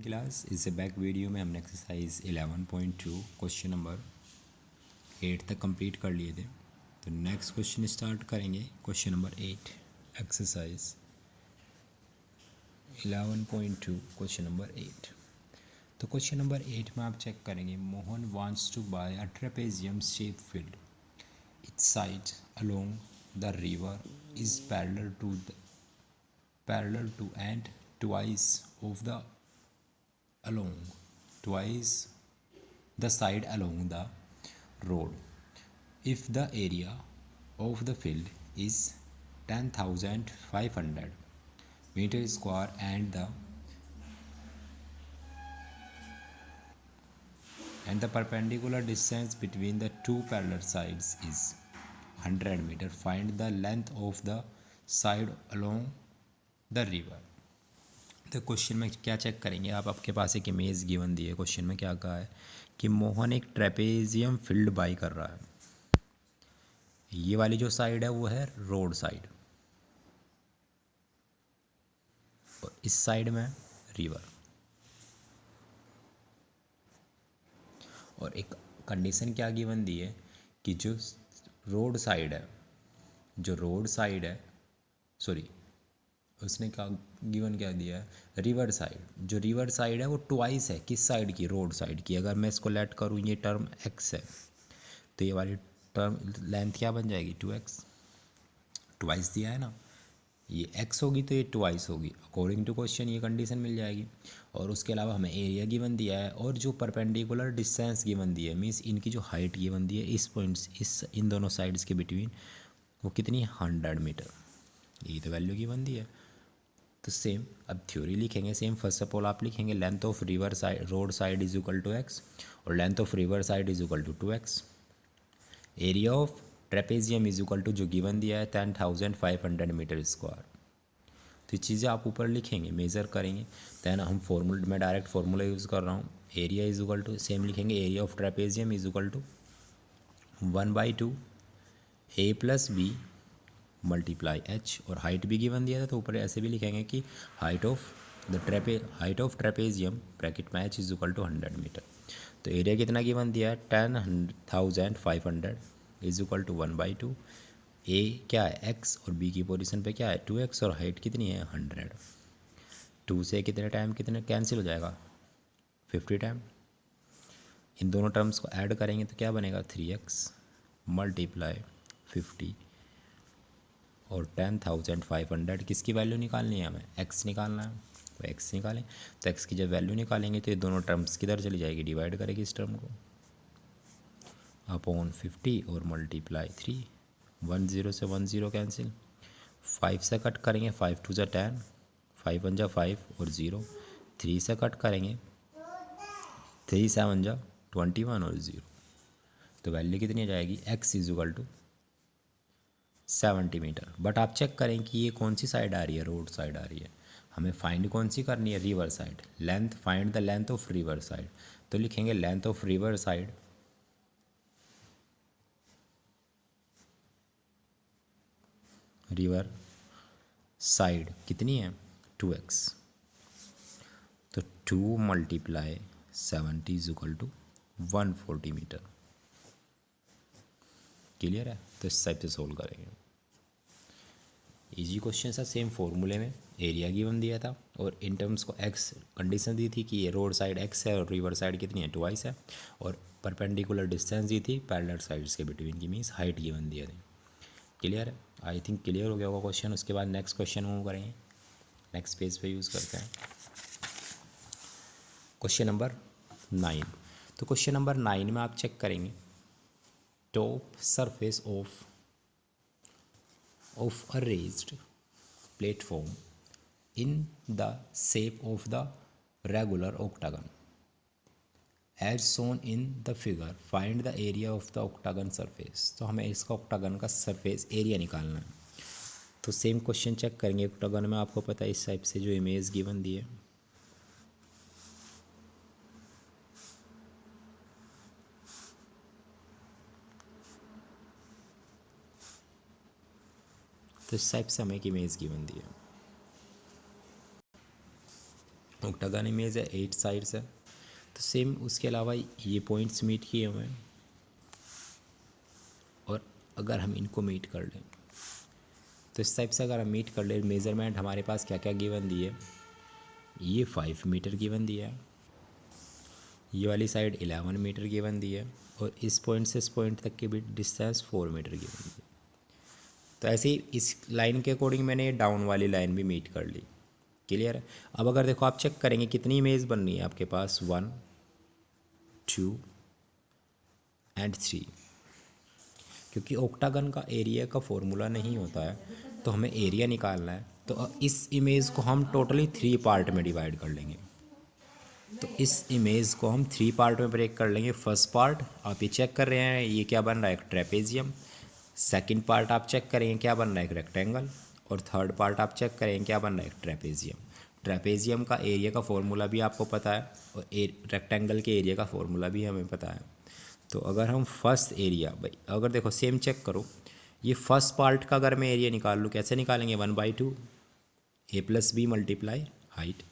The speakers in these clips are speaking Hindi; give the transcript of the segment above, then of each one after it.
क्लास इससे बैक वीडियो में हमने एक्सरसाइज 11.2 क्वेश्चन नंबर 8 तक कंप्लीट कर लिए थे। तो नेक्स्ट क्वेश्चन स्टार्ट करेंगे, question number 8 exercise 11.2 question number 8। तो क्वेश्चन नंबर 8 में आप चेक करेंगे, Mohan wants to buy a trapezium shape field, its side along the river is parallel to and twice of the along twice the side along the road. If the area of the field is 10,500 meter square and the perpendicular distance between the two parallel sides is 100 meter, find the length of the side along the river. तो क्वेश्चन में क्या चेक करेंगे आप, आपके पास एक इमेज गिवन दी है। क्वेश्चन में क्या कहा है कि मोहन एक ट्रेपेजियम फील्ड बाई कर रहा है। ये वाली जो साइड है वो है रोड साइड और इस साइड में रिवर। और एक कंडीशन क्या गिवन दी है कि जो रोड साइड है सॉरी उसने क्या गिवन क्या दिया है, रिवर साइड। जो रिवर साइड है वो ट्वाइस है किस साइड की, रोड साइड की। अगर मैं इसको लेट करूँ, ये टर्म एक्स है तो ये वाली टर्म लेंथ क्या बन जाएगी, 2x। ट्वाइस दिया है ना, ये x होगी तो ये ट्वाइस होगी। अकॉर्डिंग टू क्वेश्चन ये कंडीशन मिल जाएगी। और उसके अलावा हमें एरिया गिवन दिया है और जो परपेंडिकुलर डिस्टेंस गिवन दी है, मीन्स इनकी जो हाइट गिवन दी है इस पॉइंट्स इन दोनों साइड्स के बिटवीन, वो कितनी 100 मीटर। यही तो वैल्यू गिवन दी है। तो सेम अब थ्योरी लिखेंगे। सेम फर्स्ट ऑफ ऑल आप लिखेंगे length of river side road side is equal to x और length of river side is equal to 2x। Area of trapezium is equal to जो गिवन दिया है 10,500 मीटर स्क्वायर। तो ये चीज़ें आप ऊपर लिखेंगे, मेज़र करेंगे। दैन हम फॉर्मूला, मैं डायरेक्ट फार्मूला यूज़ कर रहा हूँ। Area is equal to same लिखेंगे, area of trapezium is equal to 1/2 a plus b multiply h। और हाइट भी गिवन दिया था तो ऊपर ऐसे भी लिखेंगे कि हाइट ऑफ ट्रेपेजियम ब्रैकेट में h is equal to 100 metre. तो एरिया कितना गिवन दिया है, 10,500 इज इक्वल टू 1/2। ए क्या है x और b की पोजीशन पे क्या है 2x और हाइट कितनी है 100। 2 से कितने टाइम कितने कैंसिल हो जाएगा 50 टाइम। इन दोनों टर्म्स को ऐड करेंगे तो क्या बनेगा 3x मल्टीप्लाई 50 और 10,500। किसकी वैल्यू निकालनी है हमें, x निकालना है। तो x निकालें, तो x की जब वैल्यू निकालेंगे तो ये दोनों टर्म्स किधर चली जाएगी, डिवाइड करेगी इस टर्म को अपॉन 50 और मल्टीप्लाई 3। 10 से 10 कैंसिल, 5 से कट करेंगे 5 2 ज़ा 10, 5 1 ज़ा 5 और 0। 3 से कट करेंगे 3 7 ज़ा 21 और 0। तो वैल्यू कितनी आ जाएगी, x is equal to 70 metre. But आप चेक करें कि ये कौन सी साइड आ रही है, रोड साइड आ रही है। हमें फाइंड कौन सी करनी है, river side. Length, find the length of river side. तो लिखेंगे लेंथ ऑफ रिवर साइड कितनी है 2x। तो 2 multiply 70 is equal to 140 metre. Clear है। तो इस टाइप से सोल्व करेंगे। इजी क्वेश्चन था। सेम फॉर्मूले में एरिया गिवन दिया था और इन टर्म्स को x कंडीशन दी थी कि ये रोड साइड x है और रिवर साइड कितनी है ट्वाइस है। और परपेंडिकुलर डिस्टेंस दी थी पैरेलल साइड्स के बिटवीन की, मीन्स हाइट गिवन दिया थी। क्लियर है। आई थिंक क्लियर हो गया होगा क्वेश्चन। उसके बाद नेक्स्ट क्वेश्चन मूव करेंगे, नेक्स्ट पेज पे यूज़ करते हैं क्वेश्चन नंबर 9। तो क्वेश्चन नंबर 9 में आप चेक करेंगे, top surface of a raised platform in the shape of the regular octagon as shown in the figure, find the area of the octagon surface। तो हमें इसका octagon का सरफेस एरिया निकालना है। तो सेम क्वेश्चन चेक करेंगे। octagon में आपको पता है इस टाइप से जो इमेज गिवन दी है, तो इस टाइप से हमें एक इमेज गिवन दी है। ऑक्टागन इमेज है, 8 साइड्स है। तो सेम उसके अलावा ये पॉइंट्स मीट किए हुए हैं, और अगर हम इनको मीट कर लें तो इस टाइप से अगर हम मीट कर ले, मेज़रमेंट हमारे पास क्या क्या गिवन दी है, ये 5 मीटर गिवन दिया है, ये वाली साइड 11 मीटर गिवन दी है, और इस पॉइंट से इस पॉइंट तक की भी डिस्टेंस 4 मीटर गिवन दी है। तो ऐसे ही इस लाइन के अकॉर्डिंग मैंने ये डाउन वाली लाइन भी मीट कर ली। क्लियर है। अब अगर देखो आप चेक करेंगे कितनी इमेज बन रही है आपके पास, 1 2 एंड 3। क्योंकि ऑक्टागन का एरिया का फॉर्मूला नहीं होता है, तो हमें एरिया निकालना है। तो इस इमेज को हम टोटली 3 पार्ट में डिवाइड कर लेंगे। तो इस इमेज को हम 3 पार्ट में ब्रेक कर लेंगे। फर्स्ट पार्ट आप ये चेक कर रहे हैं, ये क्या बन रहा है, एक ट्रेपेजियम। सेकंड पार्ट आप चेक करेंगे क्या बन रहा है, एक रेक्टेंगल। और थर्ड पार्ट आप चेक करेंगे क्या बन रहा है, एक ट्रेपेजियम। ट्रेपेजियम का एरिया का फॉर्मूला भी आपको पता है, और रेक्टेंगल के एरिया का फॉर्मूला भी हमें पता है। तो अगर हम फर्स्ट एरिया, भाई अगर देखो सेम चेक करो, ये फर्स्ट पार्ट का अगर मैं एरिया निकाल लूँ, कैसे निकालेंगे, 1/2 ए प्लस बी मल्टीप्लाई हाइट।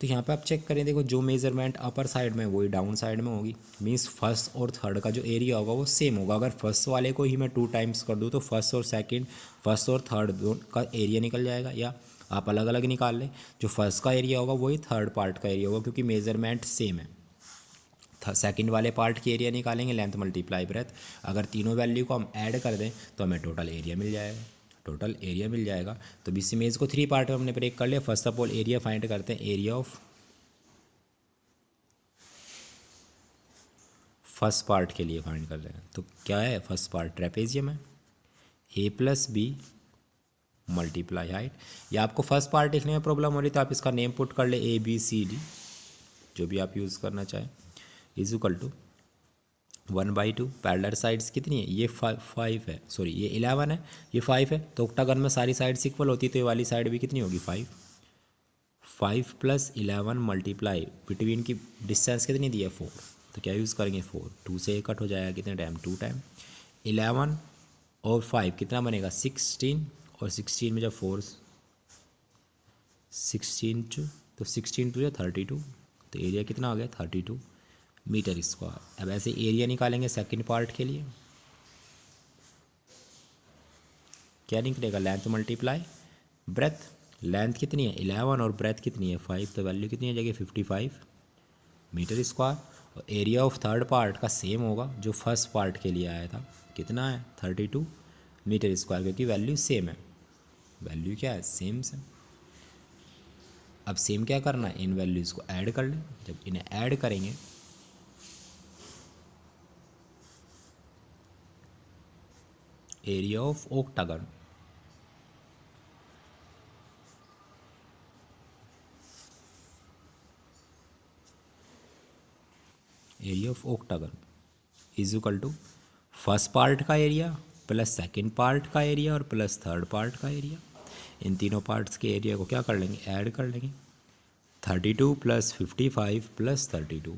तो यहाँ पे आप चेक करें, देखो जो मेजरमेंट अपर साइड में वही डाउन साइड में होगी। मीन्स फर्स्ट और थर्ड का जो एरिया होगा वो सेम होगा। अगर फर्स्ट वाले को ही मैं 2 टाइम्स कर दूँ तो फर्स्ट और सेकंड, फर्स्ट और थर्ड दोनों का एरिया निकल जाएगा, या आप अलग अलग निकाल लें। जो फर्स्ट का एरिया होगा वही थर्ड पार्ट का एरिया होगा, क्योंकि मेजरमेंट सेम है। सेकंड वाले पार्ट की एरिया निकालेंगे, लेंथ मल्टीप्लाई ब्रेथ। अगर तीनों वैल्यू को हम ऐड कर दें तो हमें टोटल एरिया मिल जाएगा। टोटल एरिया मिल जाएगा। तो इस इमेज को 3 पार्ट में हमने ब्रेक कर लिया। First of all area find करते हैं। एरिया ऑफ फर्स्ट पार्ट के लिए फाइंड कर रहे हैं, तो क्या है, फर्स्ट पार्ट ट्रेपेजियम है, ए प्लस बी मल्टीप्लाई हाइट। या आपको फर्स्ट पार्ट लिखने में प्रॉब्लम हो रही तो आप इसका नेम पुट कर ले, ABCD, जो भी आप यूज़ करना चाहें, is equal to 1/2। Parallel sides कितनी है, ये 5 है, सॉरी ये 11 है, ये 5 है। तो ऑक्टागन में सारी साइड्स इक्वल होती, तो ये वाली साइड भी कितनी होगी, 5 + 11 मल्टीप्लाई बिटवीन की डिस्टेंस कितनी दी है, 4। तो क्या यूज़ करेंगे, 4, 2 से कट हो जाएगा, कितने टाइम, 2 टाइम। 11 और 5 कितना बनेगा, 16, और 16 में जब 4 16 तो 16 2 या 32, तो एरिया कितना हो गया, 32 मीटर स्क्वायर। अब ऐसे एरिया निकालेंगे सेकंड पार्ट के लिए, क्या निकलेगा, लेंथ मल्टीप्लाई ब्रेथ। लेंथ कितनी है, 11, और ब्रेथ कितनी है, 5, तो वैल्यू कितनी आ जाएगी, 55 मीटर स्क्वायर। और एरिया ऑफ थर्ड पार्ट का सेम होगा जो फर्स्ट पार्ट के लिए आया था, कितना है, 32 मीटर स्क्वायर, क्योंकि वैल्यू सेम है। वैल्यू क्या है, सेम से। अब सेम क्या करना है, इन वैल्यूज़ को ऐड कर लें। जब इन्हें ऐड करेंगे area of octagon, area of octagon is equal to first part का एरिया प्लस सेकंड पार्ट का एरिया और प्लस थर्ड पार्ट का एरिया। इन तीनों पार्ट्स के एरिया को क्या कर लेंगे, ऐड कर लेंगे। 32 + 55 + 32,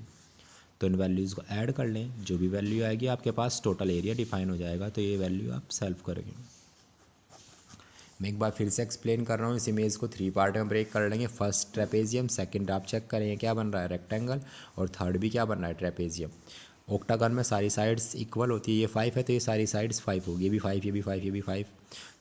तो इन वैल्यूज़ को ऐड कर लें। जो भी वैल्यू आएगी आपके पास टोटल एरिया डिफाइन हो जाएगा। तो ये वैल्यू आप सॉल्व करेंगे। मैं एक बार फिर से एक्सप्लेन कर रहा हूँ। इस इमेज को 3 पार्ट में ब्रेक कर लेंगे। फर्स्ट ट्रेपेजियम, सेकंड आप चेक करेंगे क्या बन रहा है, रेक्टेंगल, और थर्ड भी क्या बन रहा है, ट्रेपेजियम। ऑक्टागन में सारी साइड्स इक्वल होती है। ये 5 है तो ये सारी साइड्स 5 होगी, ये भी 5, ये भी 5, ये भी 5।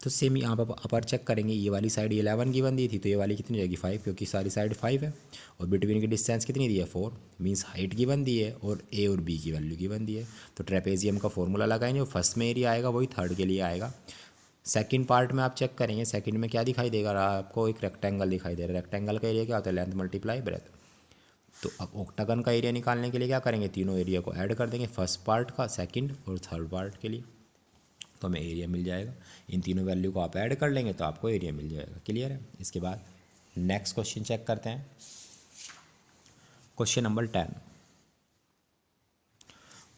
तो सेम यहाँ पर अपर चेक करेंगे, ये वाली साइड 11 गिवन दी थी, तो ये वाली कितनी रहेगी, 5, क्योंकि सारी साइड 5 है। और बिटवीन की डिस्टेंस कितनी दी है, 4, मीन्स हाइट गिवन दी है, और ए और बी की वैल्यू गिवन दी है। तो ट्रेपेजियम का फॉर्मूला लगाएंगे, और फर्स्ट में एरिया आएगा वही थर्ड के लिए आएगा। सेकंड पार्ट में आप चेक करेंगे, सेकंड में क्या दिखाई देगा आपको, एक रेक्टेंगल दिखाई दे रहा है। रेक्टेंगल का एरिया क्या होता है, लेंथ मल्टीप्लाई ब्रेथ। तो अब ऑक्टागन का एरिया निकालने के लिए क्या करेंगे, तीनों एरिया को ऐड कर देंगे, फर्स्ट पार्ट का, सेकंड और थर्ड पार्ट के लिए, तो हमें एरिया मिल जाएगा। इन तीनों वैल्यू को आप ऐड कर लेंगे तो आपको एरिया मिल जाएगा। क्लियर है। इसके बाद नेक्स्ट क्वेश्चन चेक करते हैं। Question number 10।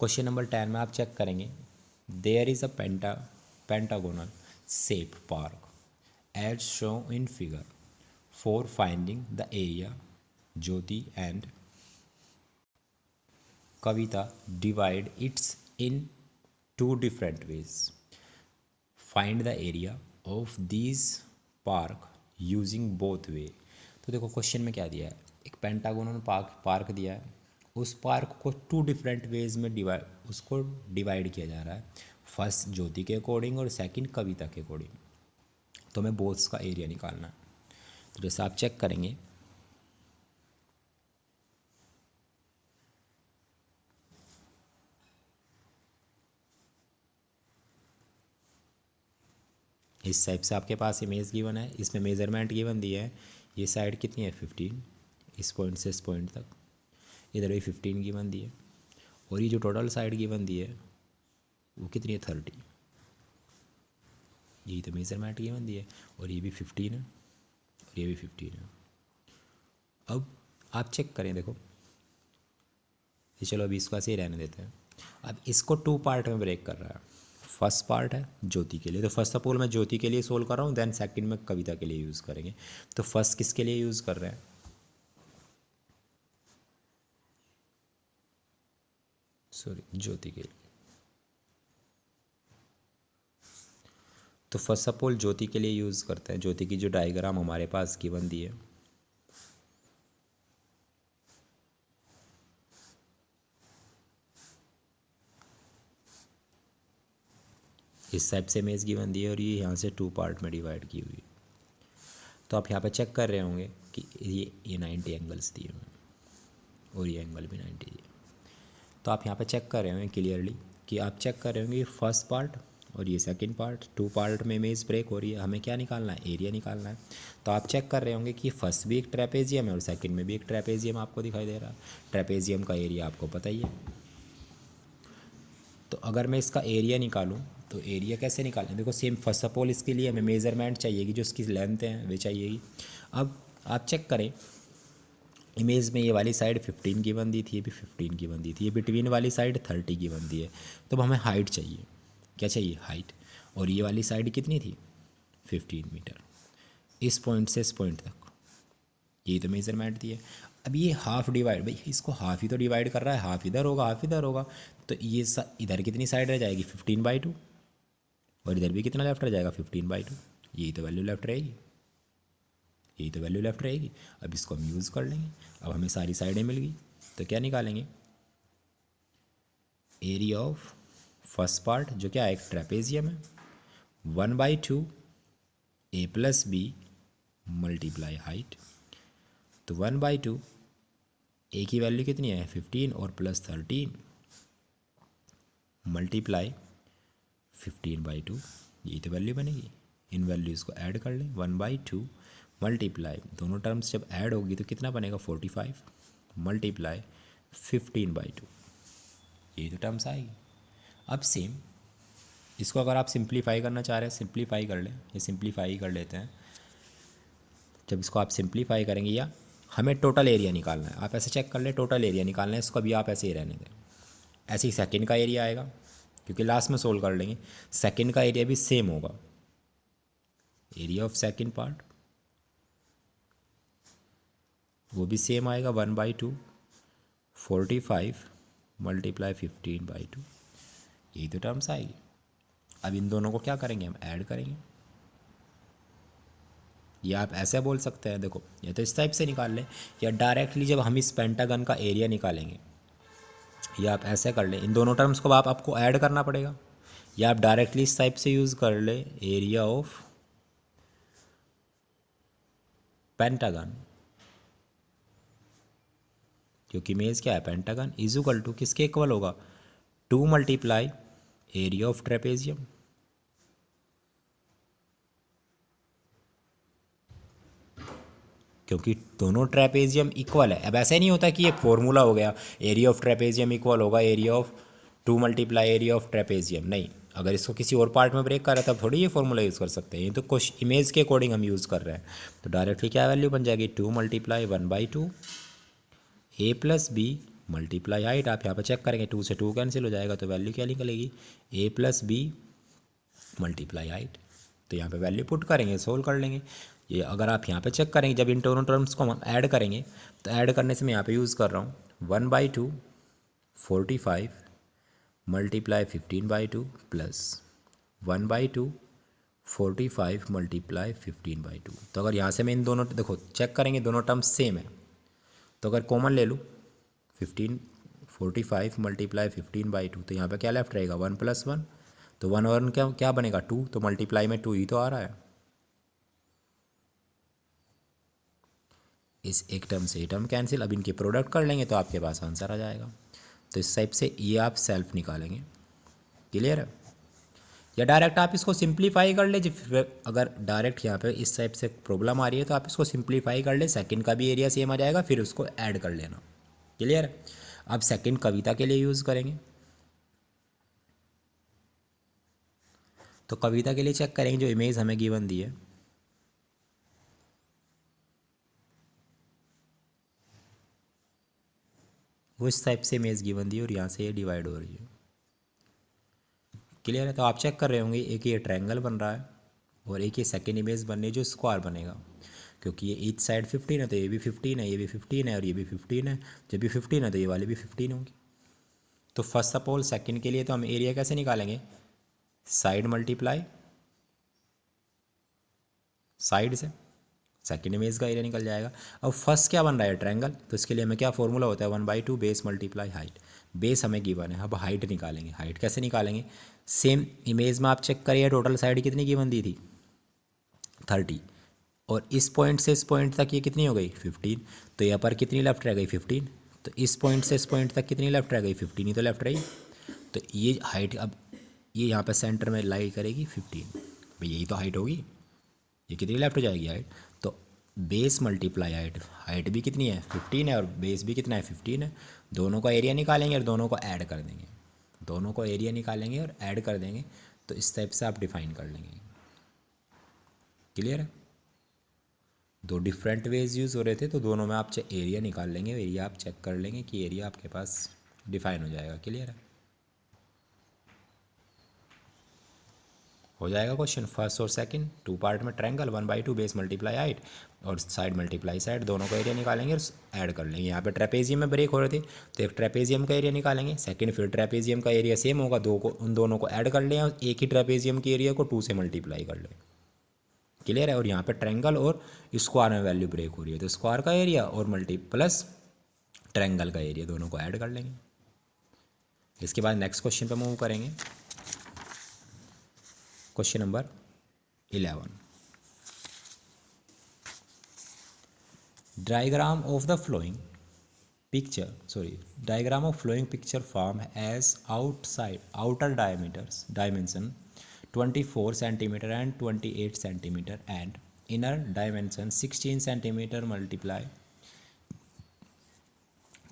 क्वेश्चन नंबर 10 में आप चेक करेंगे, there is a pentagonal shape park as shown in figure. For finding the area, Jyoti and Kavita divide it in 2 different ways. Find the area of these park using both way. तो देखो क्वेश्चन में क्या दिया है, एक पेंटागोन उन्होंने पार्क दिया है, उस पार्क को 2 डिफरेंट वेज में डिवाइड किया जा रहा है, फर्स्ट ज्योति के अकॉर्डिंग और सेकंड कविता के अकॉर्डिंग। तो हमें बोथ्स का एरिया निकालना है। तो जैसे आप चेक करेंगे, इस टाइप से आपके पास इमेज गिवन है, इसमें मेजरमेंट गिवन दिया है, ये साइड कितनी है 15, इस पॉइंट से इस पॉइंट तक, इधर भी 15 गिवन दी है, और ये जो टोटल साइड गिवन दी है वो कितनी है 30, यही तो मेजरमेंट गिवन दी है, और ये भी 15 है और ये भी 15 है। अब आप चेक करें, देखो ये, चलो अभी इसको ऐसे ही रहने देते हैं। अब इसको 2 पार्ट में ब्रेक कर रहा है, फर्स्ट पार्ट है ज्योति के लिए, तो फर्स्ट ऑफ ऑल मैं ज्योति के लिए सोल्व कर रहा हूँ, देन सेकंड में कविता के लिए यूज़ करेंगे। तो फर्स्ट किसके लिए यूज़ कर रहे हैं, सॉरी ज्योति के लिए। तो फर्स्ट ऑफ ऑल ज्योति के लिए यूज़ करते हैं। ज्योति की जो डायग्राम हमारे पास गिवन दी है, इस टाइप से इमेज गिवन दी है, और ये यहाँ से 2 पार्ट में डिवाइड की हुई है। तो आप यहाँ पे चेक कर रहे होंगे कि ये 90 एंगल्स दिए हुए हैं और ये एंगल भी 90 दिए। तो आप यहाँ पे चेक कर रहे होंगे क्लियरली कि आप चेक कर रहे होंगे, ये फर्स्ट पार्ट और ये सेकंड पार्ट, 2 पार्ट में इमेज ब्रेक हो रही है। हमें क्या निकालना है, एरिया निकालना है। तो आप चेक कर रहे होंगे कि फर्स्ट भी एक ट्रेपेजियम है और सेकंड में भी एक ट्रेपेजियम आपको दिखाई दे रहा है। ट्रेपेजियम का एरिया आपको पता ही है। तो अगर मैं इसका एरिया निकालूं तो एरिया कैसे निकालें, देखो सेम फर्स्ट ऑफ ऑल इसके लिए हमें मेज़रमेंट चाहिएगी, जो इसकी लेंथ है वे चाहिएगी। अब आप चेक करें, इमेज में ये वाली साइड 15 की बन दी थी, ये भी 15 की बन दी थी, ये बिटवीन वाली साइड 30 की बन दी है। तो अब हमें हाइट चाहिए, क्या चाहिए, हाइट। और ये वाली साइड कितनी थी 15 मीटर, इस पॉइंट से इस पॉइंट तक, यही तो मेज़रमेंट दी है। अब ये हाफ डिवाइड, भाई इसको हाफ ही तो डिवाइड कर रहा है, हाफ इधर होगा हाफ इधर होगा, तो ये इधर कितनी साइड रह जाएगी 15/2, और इधर भी कितना लेफ्ट रह जाएगा 15/2, यही तो वैल्यू लेफ्ट रहेगी, यही तो वैल्यू लेफ्ट रहेगी। अब इसको हम यूज़ कर लेंगे। अब हमें सारी साइडें मिल गई, तो क्या निकालेंगे, एरिया ऑफ फर्स्ट पार्ट जो क्या है, एक ट्रेपेजियम है, 1/2 a+b मल्टीप्लाई हाइट। तो 1/2 ए की वैल्यू कितनी है 15 और प्लस 13 मल्टीप्लाई 15/2, यही तो वैल्यू बनेगी। इन वैल्यूज़ को ऐड कर लें, 1/2 मल्टीप्लाई, दोनों टर्म्स जब ऐड होगी तो कितना बनेगा 45 मल्टीप्लाई 15/2, यही तो टर्म्स आएगी। अब सेम इसको अगर आप सिंप्लीफाई करना चाह रहे हैं, सिंप्लीफाई कर लें, ये सिंप्लीफाई कर लेते हैं। जब इसको आप सिंप्लीफाई करेंगे, या हमें टोटल एरिया निकालना है, आप ऐसे चेक कर ले, टोटल एरिया निकालना है, इसको अभी आप ऐसे ही रहने दें। ऐसे ही सेकंड का एरिया आएगा, क्योंकि लास्ट में सोल्व कर लेंगे। सेकंड का एरिया भी सेम होगा, एरिया ऑफ सेकंड पार्ट वो भी सेम आएगा, 1/2 45 मल्टीप्लाई 15/2, यही तो टर्म्स आएगी। अब इन दोनों को क्या करेंगे, हम ऐड करेंगे। या आप ऐसे बोल सकते हैं, देखो या तो इस टाइप से निकाल लें, या डायरेक्टली जब हम इस पेंटागन का एरिया निकालेंगे, या आप ऐसे कर लें, इन दोनों टर्म्स को आपको ऐड करना पड़ेगा, या आप डायरेक्टली इस टाइप से यूज़ कर ले, एरिया ऑफ पेंटागन, क्योंकि इमेज क्या है पेंटागन, इज इक्वल टू किसके इक्वल होगा 2 मल्टीप्लाई एरिया ऑफ ट्रेपेजियम। क्योंकि दोनों ट्रेपेजियम इक्वल है। अब ऐसा नहीं होता कि ये फॉर्मूला हो गया एरिया ऑफ ट्रेपेजियम इक्वल होगा area of 2 multiply area of trapezium, नहीं। अगर इसको किसी और पार्ट में ब्रेक कर रहा है तब थोड़ी ये फॉर्मूला यूज़ कर सकते हैं, ये तो कुछ इमेज के अकॉर्डिंग हम यूज़ कर रहे हैं। तो डायरेक्टली क्या वैल्यू बन जाएगी 2 मल्टीप्लाई 1/2 a+b मल्टीप्लाई हाइट। आप यहाँ पर चेक करेंगे 2 से 2 कैंसिल हो जाएगा, तो वैल्यू क्या निकलेगी a+b मल्टीप्लाई हाइट। तो यहाँ पे वैल्यू पुट करेंगे, सोल्व कर लेंगे। ये अगर आप यहाँ पे चेक करेंगे, जब इन दोनों टर्म्स को हम ऐड करेंगे, तो ऐड करने से मैं यहाँ पे यूज़ कर रहा हूँ 1/2 45 मल्टीप्लाई 15/2 प्लस 1/2 45 मल्टीप्लाई 15/2। तो अगर यहाँ से मैं इन दोनों, देखो चेक करेंगे दोनों टर्म्स सेम है, तो अगर कॉमन ले लूँ 45 मल्टीप्लाई 15/2, तो यहाँ पे क्या लेफ्ट रहेगा 1 + 1, तो 1 और क्या क्या बनेगा 2, तो मल्टीप्लाई में 2 ही तो आ रहा है, इस एक टर्म से ये टर्म कैंसिल, अब इनके प्रोडक्ट कर लेंगे तो आपके पास आंसर आ जाएगा। तो इस टाइप से ये आप सेल्फ निकालेंगे। क्लियर है? या डायरेक्ट आप इसको सिंप्लीफाई कर ले, अगर डायरेक्ट यहाँ पे इस टाइप से प्रॉब्लम आ रही है तो आप इसको सिंप्लीफाई कर ले, सेकंड का भी एरिया सेम आ जाएगा, फिर उसको ऐड कर लेना। क्लियर है? अब सेकंड कविता के लिए यूज़ करेंगे, तो कविता के लिए चेक करेंगे जो इमेज हमें गिवन दी है, वो इस टाइप से इमेज गिवन दी है और यहाँ से ये डिवाइड हो रही है। क्लियर है? तो आप चेक कर रहे होंगे एक ये ट्रायंगल बन रहा है और एक ये सेकेंड इमेज बन रही है जो स्क्वायर बनेगा, क्योंकि ये ईच साइड 15 है तो ये भी 15 है, ये भी 15 है और ये भी 15 है, जब भी 15 है तो ये वाली भी 15 होंगी। तो फर्स्ट ऑफ ऑल सेकंड के लिए तो हम एरिया कैसे निकालेंगे, साइड मल्टीप्लाई साइड से सेकंड इमेज का एरिया निकल जाएगा। अब फर्स्ट क्या बन रहा है ट्रायंगल, तो इसके लिए हमें क्या फॉर्मूला होता है 1/2 बेस मल्टीप्लाई हाइट, बेस हमें गिवन है, अब हाइट निकालेंगे। हाइट कैसे निकालेंगे, सेम इमेज में आप चेक करिए टोटल साइड कितनी गिवन दी थी 30, और इस पॉइंट से इस पॉइंट तक ये कितनी हो गई 15, तो यहाँ पर कितनी लेफ्ट रह गई 15, तो इस पॉइंट से इस पॉइंट तक कितनी लेफ्ट रह गई 15 ही तो लेफ्ट रही। तो ये हाइट अब ये यहाँ पर सेंटर में लाई करेगी 15, भाई यही तो हाइट होगी, ये कितनी लेफ्ट हो जाएगी हाइट, तो बेस मल्टीप्लाई हाइट, हाइट भी कितनी है 15 है और बेस भी कितना है 15 है, दोनों का एरिया निकालेंगे और दोनों को ऐड कर देंगे, दोनों को एरिया निकालेंगे और ऐड कर देंगे, तो इस टाइप से आप डिफाइन कर लेंगे। क्लियर है? दो डिफरेंट वेज यूज़ हो रहे थे, तो दोनों में आप एरिया निकाल लेंगे, एरिया आप चेक कर लेंगे कि एरिया आपके पास डिफाइन हो जाएगा। क्लियर है? हो जाएगा क्वेश्चन फर्स्ट और सेकंड 2 पार्ट में ट्रायंगल 1/2 बेस मल्टीप्लाई हाइट और साइड मल्टीप्लाई साइड, दोनों का एरिया निकालेंगे और ऐड कर लेंगे। यहाँ पे ट्रेपेजियम में ब्रेक हो रहे थे तो एक ट्रेपेजियम का एरिया निकालेंगे, सेकंड फिर ट्रेपेजियम का एरिया सेम होगा, दो को उन दोनों को ऐड कर लें और एक ही ट्रेपेजियम के एरिया को 2 से मल्टीप्लाई कर लें। क्लियर है? और यहाँ पे ट्रायंगल और स्क्वायर में वैल्यू ब्रेक हो रही है, तो स्क्वायर का एरिया और मल्टी प्लस ट्रायंगल का एरिया दोनों को ऐड कर लेंगे। इसके बाद नेक्स्ट क्वेश्चन पे मूव करेंगे, question number 11। Diagram of the flowing picture form as outer dimension 24 centimeter and 28 centimeter and inner dimension 16 centimeter multiply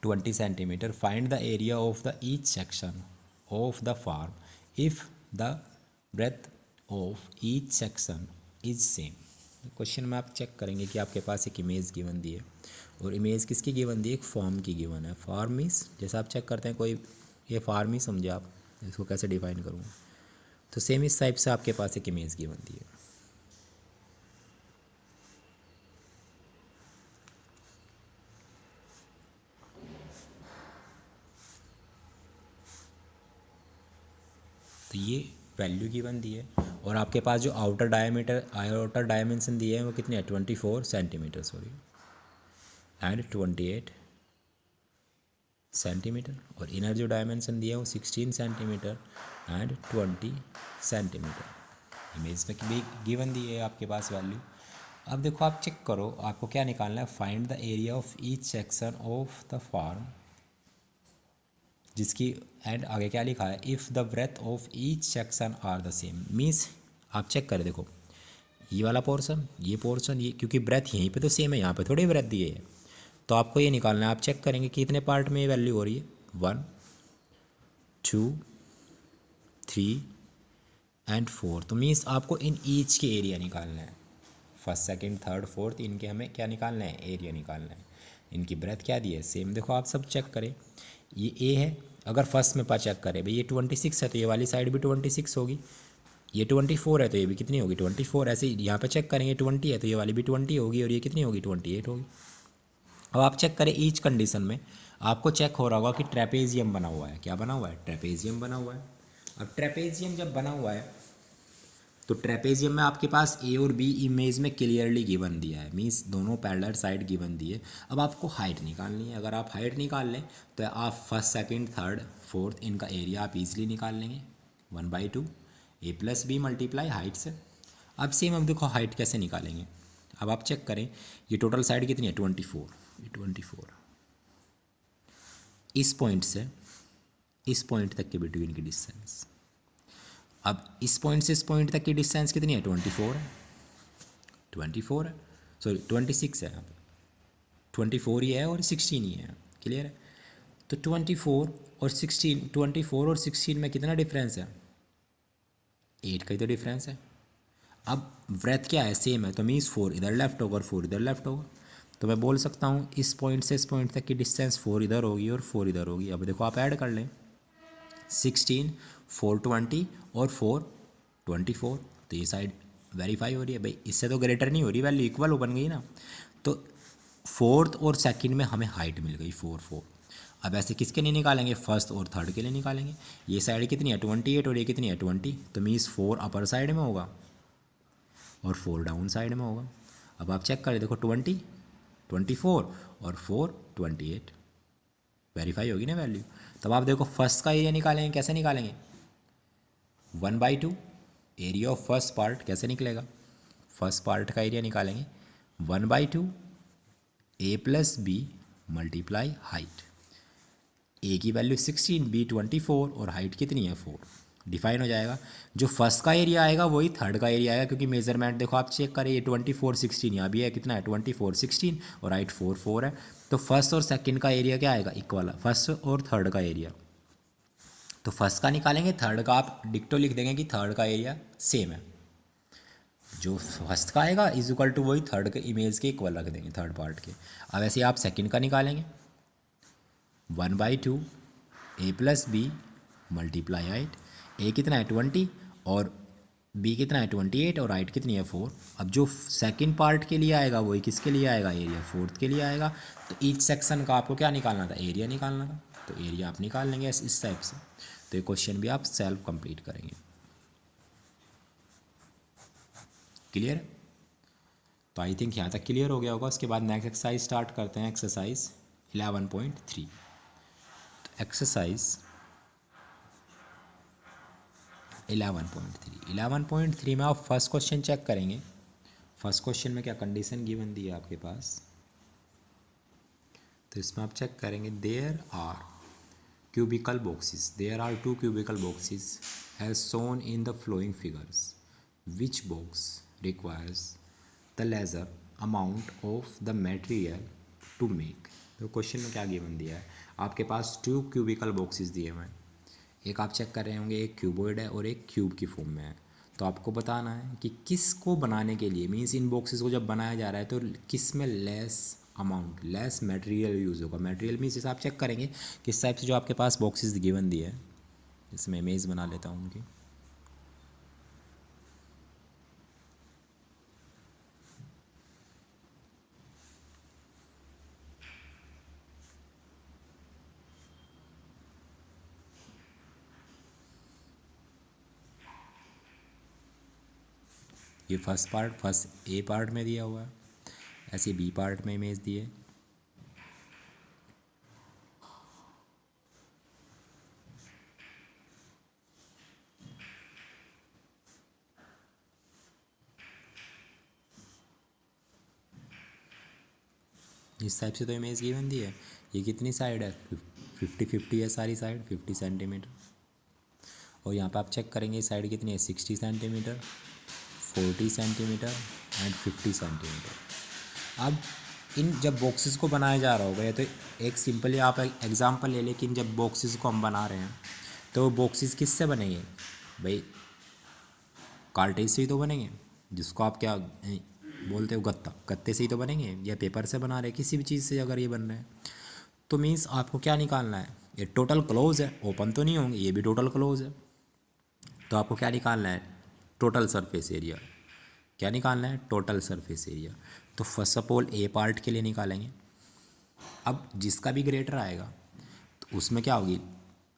20 centimeter. Find the area of the each section of the form if the breadth of each section is same. Question में आप चेक करेंगे कि आपके पास एक इमेज गिवन दी है और इमेज किसकी गिवन दी है, एक फॉर्म की गिवन है। फॉर्म इज जैसे आप चेक करते हैं कोई ये फॉर्म ही समझे आप, इसको कैसे डिफाइन करूँ, तो सेम इस टाइप से आपके पास एक इमेज गिवन दी है। तो ये वैल्यू गिवन दी है और आपके पास जो आउटर डायमेंशन दिए हैं वो कितने हैं 24 सेंटीमीटर एंड 28 सेंटीमीटर, और इनर जो डायमेंशन दिया है वो 16 सेंटीमीटर एंड 20 सेंटीमीटर। इमेज में भी गिवन दी है आपके पास वैल्यू। अब देखो आप चेक करो, आपको क्या निकालना है, find the area of each section of the form, जिसकी एंड आगे क्या लिखा है, if the breadth of each section are the same. Means आप चेक करें, देखो ये वाला पोर्शन ये क्योंकि ब्रेथ यहीं पे तो सेम है, यहाँ पे थोड़ी ब्रेथ दिए है, तो आपको ये निकालना है। आप चेक करेंगे कि कितने पार्ट में ये वैल्यू हो रही है 1 2 3 एंड 4, तो मीन्स आपको इन ईच के एरिया निकालना है, फर्स्ट सेकंड थर्ड फोर्थ, इनके हमें क्या निकालना है, एरिया निकालना है। इनकी ब्रेथ क्या दी है सेम, देखो आप सब चेक करें, ये ए है, अगर फर्स्ट में चेक करें भाई ये 26 है तो ये वाली साइड भी 26 होगी, ये 24 है तो ये भी कितनी होगी 24, ऐसे यहाँ पे चेक करेंगे 20 है तो ये वाली भी 20 होगी और ये कितनी होगी 28 होगी। अब आप चेक करें ईच कंडीशन में, आपको चेक हो रहा होगा कि ट्रेपेजियम बना हुआ है, क्या बना हुआ है, ट्रेपेजियम बना हुआ है। अब ट्रेपेजियम जब बना हुआ है तो ट्रेपेजियम में आपके पास ए और बी इमेज में क्लियरली गिवन दिया है, मीन्स दोनों पैरेलल साइड गिवन दी है। अब आपको हाइट निकालनी है। अगर आप हाइट निकाल लें तो आप फर्स्ट सेकंड थर्ड फोर्थ इनका एरिया आप इजीली निकाल लेंगे, 1/2 ए प्लस बी मल्टीप्लाई हाइट से। अब सेम अब देखो हाइट कैसे निकालेंगे। अब आप चेक करें ये टोटल साइड कितनी है 24, 24 इस पॉइंट से इस पॉइंट तक के बिटवीन की डिस्टेंस। अब इस पॉइंट से इस पॉइंट तक की डिस्टेंस कितनी है 24 है, 24 है, सॉरी 26 है, यहाँ पर 24 ही है और 16 ही है, क्लियर है। तो 24 और 16, 24 और 16 में कितना डिफरेंस है, 8 का ही तो डिफरेंस है। अब ब्रेथ क्या है, सेम है, तो मीन्स 4 इधर लेफ्ट होगा और 4 इधर लेफ्ट होगा। तो मैं बोल सकता हूँ इस पॉइंट से इस पॉइंट तक की डिस्टेंस 4 इधर होगी और 4 इधर होगी। अब देखो आप ऐड कर लें 16, 420 और 424, तो ये साइड वेरीफाई हो रही है भाई, इससे तो ग्रेटर नहीं हो रही, वैल्यू इक्वल हो बन गई ना। तो फोर्थ और सेकंड में हमें हाइट मिल गई 4 4। अब ऐसे किसके लिए निकालेंगे, फर्स्ट और थर्ड के लिए निकालेंगे। ये साइड कितनी है 28 और ये कितनी है 20, तो मीन्स 4 अपर साइड में होगा और 4 डाउन साइड में होगा। अब आप चेक करें, देखो 20, 24 और 4 28, वेरीफाई होगी ना वैल्यू। तब आप देखो फर्स्ट का एरिया निकालेंगे, कैसे निकालेंगे, 1/2 एरिया ऑफ फर्स्ट पार्ट कैसे निकलेगा, फर्स्ट पार्ट का एरिया निकालेंगे 1/2 ए प्लस बी मल्टीप्लाई हाइट। ए की वैल्यू 16, बी 24 और हाइट कितनी है 4, डिफाइन हो जाएगा। जो फर्स्ट का एरिया आएगा वही थर्ड का एरिया आएगा, क्योंकि मेजरमेंट देखो आप चेक करें, ये 24 16 यहाँ भी है, कितना है 24 16 और हाइट 4 4 है। तो फर्स्ट और सेकंड का एरिया क्या आएगा, इक्वल है, फर्स्ट और थर्ड का एरिया। तो फर्स्ट का निकालेंगे, थर्ड का आप डिक्टो लिख देंगे कि थर्ड का एरिया सेम है, जो फर्स्ट का आएगा इज इक्वल टू वही थर्ड के इमेज के इक्वल रख देंगे, थर्ड पार्ट के। अब ऐसे आप सेकंड का निकालेंगे 1/2 ए प्लस बी मल्टीप्लाई हाइट। ए कितना है 20 और बी कितना है 28 और हाइट कितनी है 4। अब जो सेकंड पार्ट के लिए आएगा वही किसके लिए आएगा, एरिया फोर्थ के लिए आएगा। तो ईच सेक्शन का आपको क्या निकालना था, एरिया निकालना था, तो एरिया आप निकाल लेंगे इस टाइप से। तो ये क्वेश्चन भी आप सेल्फ कंप्लीट करेंगे, क्लियर। तो आई थिंक यहाँ तक क्लियर हो गया होगा। उसके बाद नेक्स्ट एक्सरसाइज स्टार्ट करते हैं, एक्सरसाइज 11.3। तो एक्सरसाइज 11.3 में आप फर्स्ट क्वेश्चन चेक करेंगे। फर्स्ट क्वेश्चन में क्या कंडीशन गिवन दी है आपके पास, तो इसमें आप चेक करेंगे there are cubical boxes, there are 2 cubical boxes as shown in the flowing figures, which box requires the lesser amount of the material to make। तो क्वेश्चन में क्या गिवन दिया है, आपके पास 2 क्यूबिकल बॉक्सेस दिए हुए हैं। एक आप चेक कर रहे होंगे, एक क्यूबॉइड है और एक क्यूब की फॉर्म में है। तो आपको बताना है कि किस को बनाने के लिए, मीन्स इन बॉक्सेस को जब बनाया जा रहा है तो किस में less amount, less material use होगा। मटेरियल मीन्स जैसे आप चेक करेंगे किस टाइप से जो आपके पास बॉक्सेस गिवन दिए है, इसमें इमेज बना लेता हूँ उनकी। ये first part, first A part में दिया हुआ है, ऐसे बी पार्ट में इमेज दिए। इस टाइप से तो इमेज गिवन दी है। ये कितनी साइड है, 50-50 है सारी साइड, 50 सेंटीमीटर। और यहाँ पे आप चेक करेंगे साइड कितनी है, 60 सेंटीमीटर, 40 सेंटीमीटर एंड 50 सेंटीमीटर। अब इन जब बॉक्सेस को बनाया जा रहा होगा, तो एक सिंपली आप एग्जांपल ले लें कि जब बॉक्सेस को हम बना रहे हैं तो बॉक्सेस किससे बनेंगे भाई, कार्टेज से ही तो बनेंगे, जिसको आप क्या बोलते हो, गत्ता, गत्ते से ही तो बनेंगे, या पेपर से बना रहे हैं, किसी भी चीज़ से अगर ये बन रहे हैं। तो मीन्स आपको क्या निकालना है, ये टोटल क्लोज है, ओपन तो नहीं होंगे, ये भी टोटल क्लोज है। तो आपको क्या निकालना है, टोटल सरफेस एरिया। क्या निकालना है, टोटल सरफेस एरिया। तो first of all A part के लिए निकालेंगे। अब जिसका भी ग्रेटर आएगा तो उसमें क्या होगी,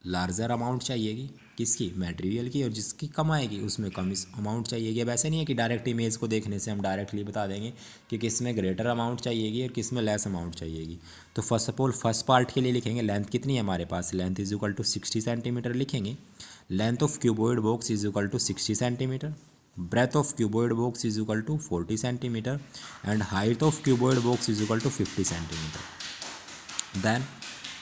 लार्जर अमाउंट चाहिएगी किसकी, मटेरियल की, और जिसकी कम आएगी उसमें कम अमाउंट चाहिएगी। अब ऐसे नहीं है कि डायरेक्ट इमेज को देखने से हम डायरेक्टली बता देंगे कि किस में ग्रेटर अमाउंट चाहिएगी और किस में लेस अमाउंट चाहिएगी। तो first of all first part के लिए लिखेंगे लेंथ कितनी है हमारे पास, length is equal to 60 centimetre लिखेंगे। Length of cuboid box is equal to 60 centimetre, breadth of cuboid box is equal to 40 centimetre and height of cuboid box is equal to 50 centimetre. Then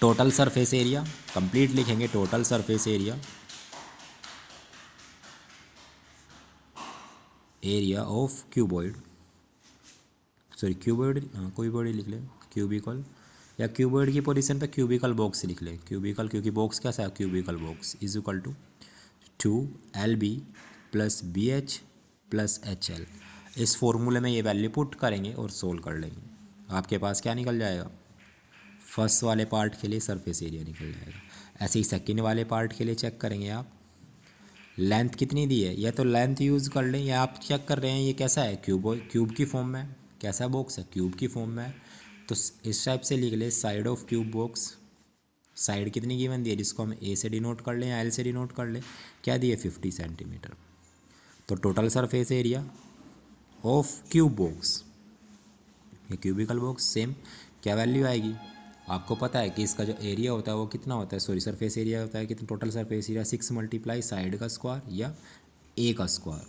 total surface area complete लिखेंगे, total surface area of cuboid, sorry cuboid, कोई बॉडी लिख ले, क्यूबिकल, या क्यूबॉइड की पोजीशन पे क्यूबिकल बॉक्स लिख ले, क्यूबिकल क्योंकि बॉक्स कैसा है, cubical box is equal to 2LB plus BH plus HL। इस फॉर्मूले में ये वैल्यू पुट करेंगे और सोल्व कर लेंगे, आपके पास क्या निकल जाएगा, फर्स्ट वाले पार्ट के लिए सरफेस एरिया निकल जाएगा। ऐसे ही सेकंड वाले पार्ट के लिए चेक करेंगे आप, लेंथ कितनी दी है, या तो लेंथ यूज़ कर लें या आप चेक कर रहे हैं ये कैसा है, क्यूब की फॉर्म में है, कैसा बॉक्स है, क्यूब की फॉर्म में है, तो इस टाइप से लिख ले side of cube box. Side कितनी गिवन दी है, जिसको हम A से डिनोट कर लें या L से डिनोट कर लें, क्या दिए 50 सेंटीमीटर। तो total surface area of cube box, ये क्यूबिकल बॉक्स, सेम क्या वैल्यू आएगी, आपको पता है कि इसका जो एरिया होता है वो कितना होता है, सॉरी सरफेस एरिया होता है कितना, total surface area 6 multiply side का स्क्वायर या A का स्क्वायर,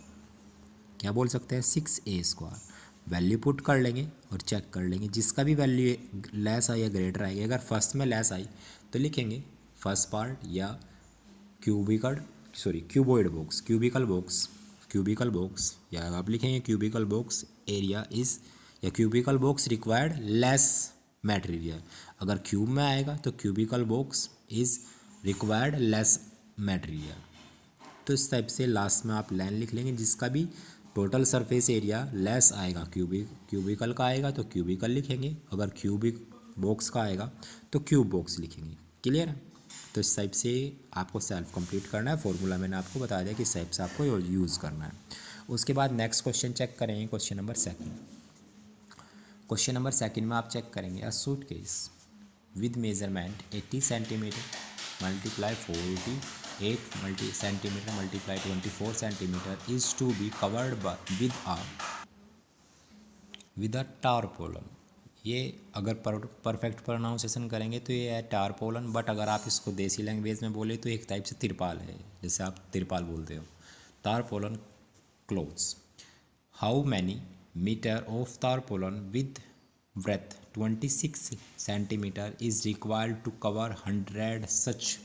क्या बोल सकते हैं 6A स्क्वायर। वैल्यू पुट कर लेंगे और चेक कर लेंगे, जिसका भी वैल्यू लेस आई या ग्रेटर आएगी, अगर फर्स्ट में लेस आई तो लिखेंगे फर्स्ट पार्ट या क्यूबॉइड बॉक्स, क्यूबिकल बॉक्स, या आप लिखेंगे क्यूबिकल बॉक्स एरिया इज़, या cubical box required less material. अगर क्यूब में आएगा तो cubical box is required less material. तो इस टाइप से लास्ट में आप लाइन लिख लेंगे, जिसका भी टोटल सरफेस एरिया लेस आएगा, क्यूबिकल का आएगा तो क्यूबिकल लिखेंगे, अगर क्यूबिक बॉक्स का आएगा तो क्यूब बॉक्स लिखेंगे। क्लियर है। तो इस टाइप से आपको सेल्फ कंप्लीट करना है, फॉर्मूला मैंने आपको बता दिया कि इस टाइप से आपको यूज़ करना है। उसके बाद नेक्स्ट क्वेश्चन चेक करेंगे, क्वेश्चन नंबर सेकंड में आप चेक करेंगे a suitcase with measurement 80 centimetre multiply 48 centimetre multiply 24 centimetre is to be covered with a tarpaulin. ये अगर परफेक्ट प्रोनाउंसिएशन करेंगे तो ये है टारपोलन, बट अगर आप इसको देसी लैंग्वेज में बोले तो एक टाइप से तिरपाल है, जैसे आप तिरपाल बोलते हो, tarpaulin clothes. How many metre of tarpaulin with breadth 26 centimetre is required to cover 100 such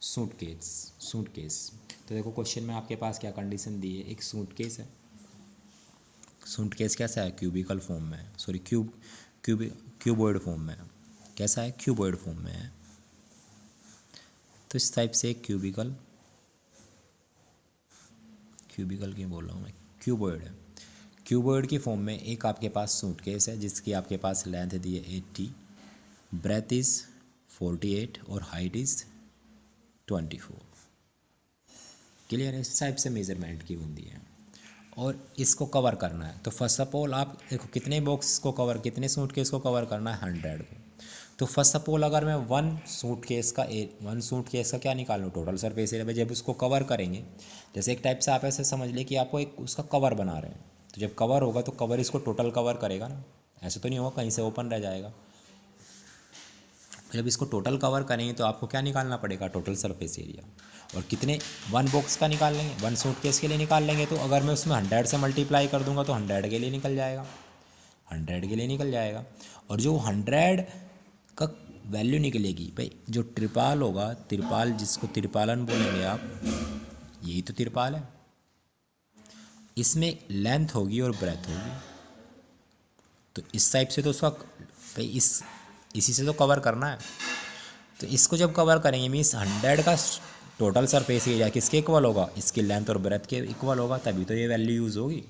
suitcase. तो देखो क्वेश्चन में आपके पास क्या कंडीशन दी है, एक सूटकेस है, सूटकेस कैसा है, क्यूबिकल फॉर्म में है, सॉरी क्यूबॉइड फॉर्म में है, कैसा है, क्यूबॉइड फॉर्म में है। तो इस टाइप से क्यूबिकल क्यों बोल रहा हूँ मैं, क्यूबॉइड है, क्यूबॉइड की फॉर्म में एक आपके पास सूटकेस है जिसकी आपके पास लेंथ दी है 80, ब्रेथ इज़ 48 और हाइट इज़ 24। क्लियर है। इस टाइप से मेजरमेंट की बंदी है और इसको कवर करना है। तो फर्स्ट ऑफ ऑल आप देखो कितने बॉक्स को कवर, कितने सूटकेस को कवर करना है, 100 को। तो फर्स्ट ऑफ ऑल अगर मैं वन सूटकेस का क्या निकाल लूँ, टोटल सरफेस एरिया, जब उसको कवर करेंगे, जैसे एक टाइप से आप ऐसे समझ ले कि आपको एक उसका कवर बना रहे हैं, तो जब कवर होगा तो कवर इसको टोटल कवर करेगा ना, ऐसे तो नहीं होगा कहीं से ओपन रह जाएगा। जब इसको टोटल कवर करेंगे तो आपको क्या निकालना पड़ेगा, टोटल सरफेस एरिया, और कितने, वन बॉक्स का निकाल लेंगे, वन सूटकेस के लिए निकाल लेंगे, तो अगर मैं उसमें 100 से मल्टीप्लाई कर दूंगा तो 100 के लिए निकल जाएगा, 100 के लिए निकल जाएगा। और जो 100 का वैल्यू निकलेगी भाई, जो तिरपाल होगा, तिरपाल जिसको तिरपालन बोलेंगे आप, यही तो तिरपाल है, इसमें लेंथ होगी और ब्रेथ होगी, तो इस टाइप से तो उसका भाई इसी से तो कवर करना है। तो इसको जब कवर करेंगे मीन्स 100 का टोटल सरफेस एरिया किसके इक्वल होगा, इसकी लेंथ और ब्रेथ के इक्वल होगा, तभी तो ये वैल्यू यूज़ होगी।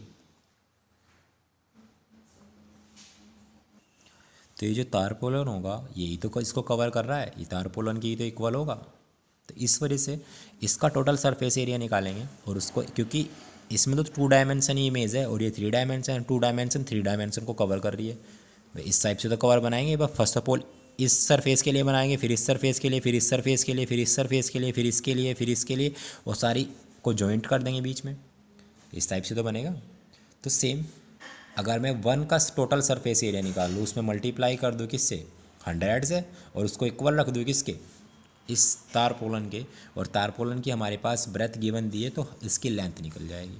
तो ये जो टारपोलन होगा यही तो इसको कवर कर रहा है, ये टारपोलन की तो इक्वल होगा। तो इस वजह से इसका टोटल सरफेस एरिया निकालेंगे, और उसको क्योंकि इसमें तो 2 डायमेंशन इमेज है और ये 3 डायमेंशन, 2 डायमेंशन 3 डायमेंशन को कवर कर रही है, इस टाइप से तो कवर बनाएंगे। बस फर्स्ट ऑफ ऑल इस सरफेस के लिए बनाएंगे, फिर इस सरफेस के लिए, फिर इस सरफेस के लिए, फिर इस सरफेस के लिए, फिर इसके लिए, फिर इसके लिए, वो सारी को जॉइंट कर देंगे बीच में, इस टाइप से तो बनेगा। तो सेम अगर मैं 1 का टोटल सरफेस एरिया निकाल लूँ, उसमें मल्टीप्लाई कर दूँ किससे, 100 से, और उसको इक्वल रख दूँ किसके, इस तारपोलन के, और तारपोलन की हमारे पास ब्रेथ गिवन दी है, तो इसकी लेंथ निकल जाएगी,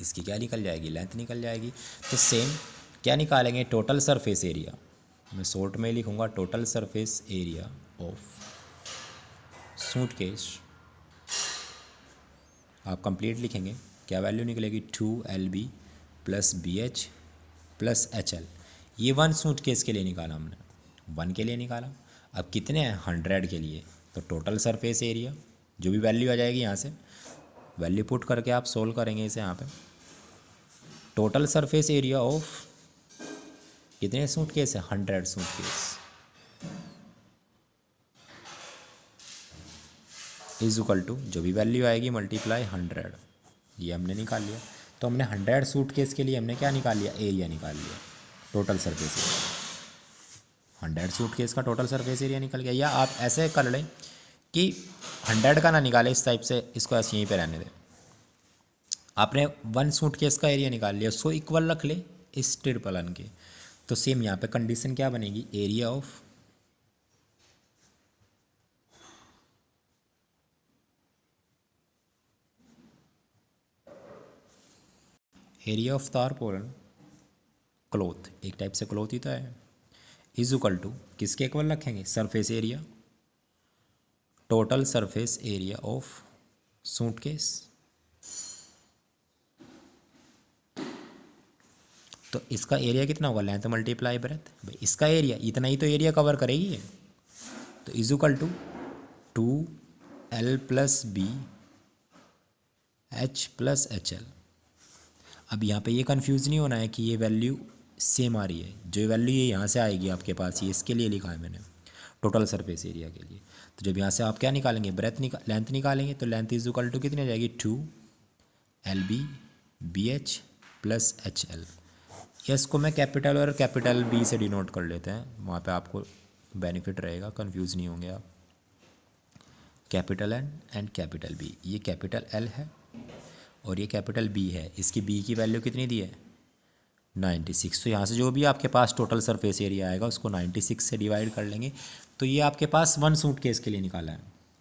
इसकी क्या निकल जाएगी, लेंथ निकल जाएगी। तो सेम क्या निकालेंगे, टोटल सरफेस एरिया, मैं शॉर्ट में लिखूँगा total surface area of suitcase, आप कंप्लीट लिखेंगे, क्या वैल्यू निकलेगी, 2LB plus BH plus HL। ये 1 सूटकेस के लिए निकाला हमने, 1 के लिए निकाला। अब कितने हैं, 100 के लिए, तो टोटल सरफेस एरिया जो भी वैल्यू आ जाएगी यहाँ से वैल्यू पुट करके आप सोल्व करेंगे इसे, यहाँ पे टोटल सरफेस एरिया ऑफ कितने सूटकेस है, 100 सूटकेस इज इक्वल टू जो भी वैल्यू आएगी मल्टीप्लाई 100, ये हमने निकाल लिया। तो हमने 100 सूटकेस के लिए हमने क्या निकाल लिया, एरिया निकाल लिया, टोटल सरफेस एरिया, 100 सूटकेस का टोटल सरफेस एरिया निकल गया। या आप ऐसे कर लें कि 100 का ना निकाले इस टाइप से, इसको ऐसे यहीं पे रहने दें, आपने 1 सूटकेस का एरिया निकाल लिया, उसको इक्वल रख ले इस ट्रिपलन के। तो सेम यहाँ पे कंडीशन क्या बनेगी, एरिया ऑफ तारपोलन क्लॉथ, एक टाइप से क्लॉथ ही तो है, इज इक्वल टू किसके इक्वल रखेंगे, surface area, total surface area of suitcase. तो इसका एरिया कितना होगा, लेंथ मल्टीप्लाई ब्रेथ, भाई इसका एरिया इतना ही तो एरिया कवर करेगी ये, तो is equal to 2L plus B H plus HL। अब यहाँ पे ये कंफ्यूज नहीं होना है कि ये वैल्यू सेम आ रही है, जो वैल्यू ये यहाँ से आएगी आपके पास, ये इसके लिए लिखा है मैंने टोटल सरफेस एरिया के लिए। तो जब यहाँ से आप क्या निकालेंगे, ब्रेथ लेंथ निकालेंगे, तो लेंथ इज इक्वल टू कितनी हो जाएगी, 2LB BH प्लस HL। इसको मैं कैपिटल और कैपिटल B से डिनोट कर लेते हैं, वहाँ पे आपको बेनिफिट रहेगा, कंफ्यूज नहीं होंगे आप। Capital N and capital B, ये कैपिटल L है और ये कैपिटल B है, इसकी B की वैल्यू कितनी दी है, 96। तो यहाँ से जो भी आपके पास टोटल सरफेस एरिया आएगा उसको 96 से डिवाइड कर लेंगे। तो ये आपके पास 1 सूटकेस के लिए निकाला है,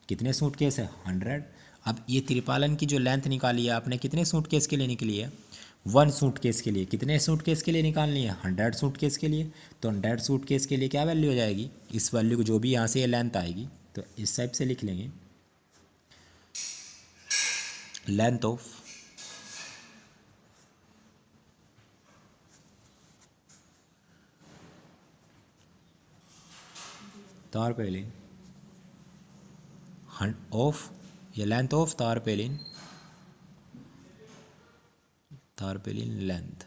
कितने सूटकेस है, 100। अब ये त्रिपालन की जो लेंथ निकाली है आपने, कितने सूटकेस के लिए निकली है, 1 सूटकेस के लिए। कितने सूटकेस के लिए निकालनी है, 100 सूटकेस के लिए। तो 100 सूटकेस के लिए क्या वैल्यू हो जाएगी, इस वैल्यू को जो भी यहाँ से ये लेंथ आएगी, तो इस टाइप से लिख लेंगे, लेंथ ऑफ तारपेलिन ऑफ, ये लेंथ ऑफ तारपेलिन लेंथ,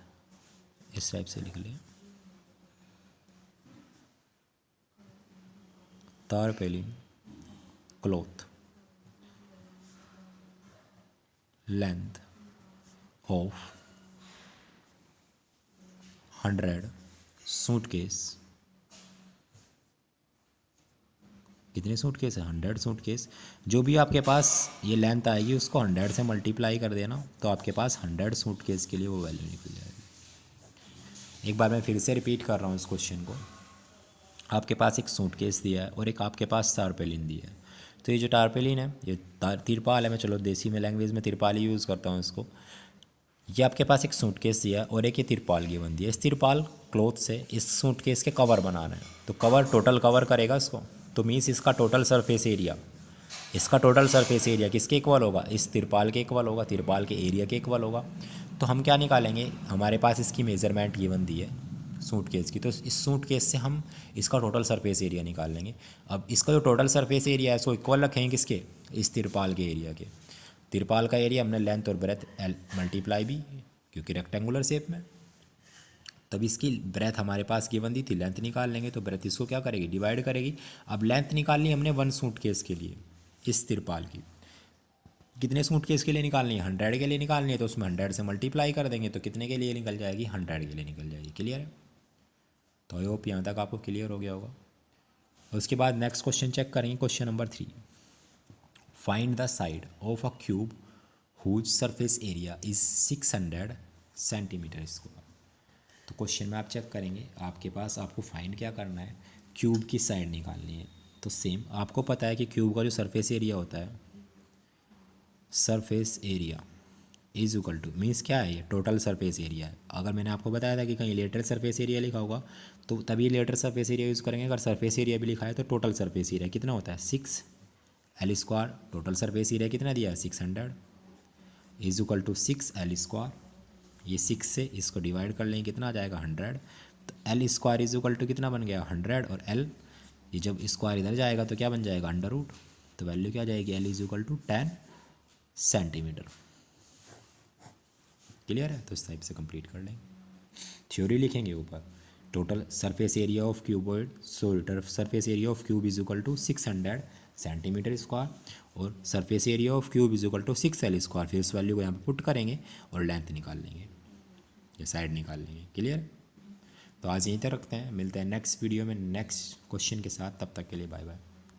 इस टाइप से लिख लें, तारपेलिन क्लॉथ लेंथ ऑफ 100 सूटकेस। कितने सूटकेस है, 100 सूटकेस। जो भी आपके पास ये लेंथ आएगी उसको 100 से मल्टीप्लाई कर देना, तो आपके पास 100 सूटकेस के लिए वो वैल्यू निकल जाएगी। एक बार मैं फिर से रिपीट कर रहा हूँ इस क्वेश्चन को। आपके पास एक सूटकेस दिया है और एक आपके पास टारपेलिन दिया है। तो ये जो टारपेलिन है ये तिरपाल है, मैं चलो देसी में लैंग्वेज में तिरपाल ही यूज़ करता हूँ इसको। ये आपके पास एक सूटकेस दिया है और एक ये तिरपाल की बंदी है। इस तिरपाल क्लॉथ से इस सूटकेस के कवर बनाना है, तो कवर टोटल कवर करेगा इसको, तो मीन्स इसका टोटल सरफेस एरिया, इसका टोटल सरफेस एरिया किसके इक्वल होगा, इस तिरपाल के इक्वल होगा, तिरपाल के एरिया के इक्वल होगा। तो हम क्या निकालेंगे, हमारे पास इसकी मेज़रमेंट गिवन दी है सूटकेस की, तो इस सूटकेस से हम इसका टोटल सरफेस एरिया निकाल लेंगे। अब इसका जो टोटल सरफेस एरिया है इसको इक्वल रखेंगे किसके, इस तिरपाल के एरिया के। तिरपाल का एरिया हमने लेंथ और ब्रेथ L मल्टीप्लाई भी, क्योंकि रेक्टेंगुलर शेप में, तब इसकी ब्रेथ हमारे पास गिवन दी थी, लेंथ निकाल लेंगे, तो ब्रेथ इसको क्या करेगी, डिवाइड करेगी। अब लेंथ निकालनी हमने 1 सूटकेस के लिए, इस तिरपाल की। कितने सूटकेस के लिए निकालनी है, 100 के लिए निकालनी है, तो उसमें 100 से मल्टीप्लाई कर देंगे, तो कितने के लिए निकल जाएगी, 100 के लिए निकल जाएगी। क्लियर है। तो आई होप यहाँ तक आपको क्लियर हो गया होगा। उसके बाद नेक्स्ट क्वेश्चन चेक करेंगे, question number 3। Find the side of a cube whose surface area is 600 centimetre square. तो क्वेश्चन में आप चेक करेंगे, आपके पास आपको फाइंड क्या करना है, क्यूब की साइड निकालनी है। तो सेम आपको पता है कि क्यूब का जो सरफेस एरिया होता है, surface area is equal two means क्या है, ये टोटल सरफेस एरिया है। अगर मैंने आपको बताया था कि कहीं लेटर सरफेस एरिया लिखा होगा तो तभी लेटर सरफेस एरिया यूज़ करेंगे। अगर सरफेस एरिया भी लिखा है तो टोटल सरफेस एरिया कितना होता है 6L square. Total surface area कितना दिया है 600 is equal to 6L square. ये 6 से इसको डिवाइड कर लेंगे कितना आ जाएगा 100। तो L square is equal to कितना बन गया 100 और L ये जब स्क्वायर इधर जाएगा तो क्या बन जाएगा अंडर रूट। तो वैल्यू क्या जाएगी L is equal to 10 centimetre. Clear है, तो इस टाइप से कंप्लीट कर लेंगे। थ्योरी लिखेंगे ऊपर, total surface area of cuboid, so surface area of cube is equal to 600 centimetre square और surface area of cube is equal to 6L square. फिर उस वैल्यू को यहाँ पे पुट करेंगे और लेंथ निकाल लेंगे, ये साइड निकाल लेंगे। क्लियर, तो आज यहीं तक रखते हैं, मिलते हैं नेक्स्ट वीडियो में नेक्स्ट क्वेश्चन के साथ। तब तक के लिए बाय बाय।